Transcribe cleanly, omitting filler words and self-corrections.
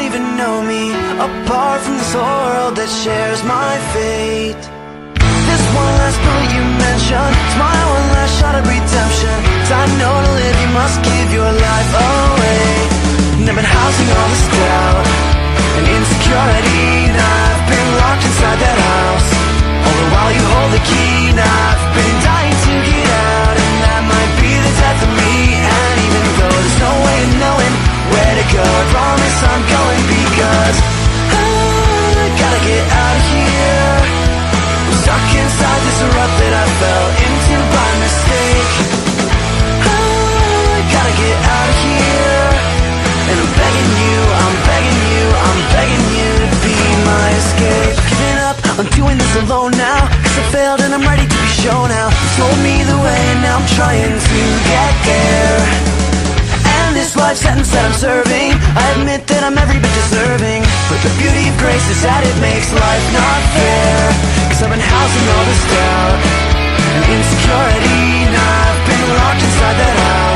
even know me, apart from this whole world that shares my fate. This one last bullet you mentioned, it's my one last shot of redemption. 'Cause I know to live you must give your life away. And I've been housing all this doubt and insecurity, and I've been locked inside that house. All the while you hold the key, and I've been dying to get out. And that might be the death of me. And even though there's no way of knowing where to go, I promise I'm going, because I gotta get out of here. I'm stuck inside this rut that I fell into by mistake. I gotta get out of here. And I'm begging you, I'm begging you, I'm begging you to be my escape. Giving up, I'm doing this alone now, 'cause I failed and I'm ready to be shown out. You told me the way and now I'm trying to get there. And this life sentence that I'm serving, I admit that I'm every bit deserving. But the beauty of grace is that it makes life not fair. 'Cause I've been housing all this doubt and insecurity, and I've been locked inside that house.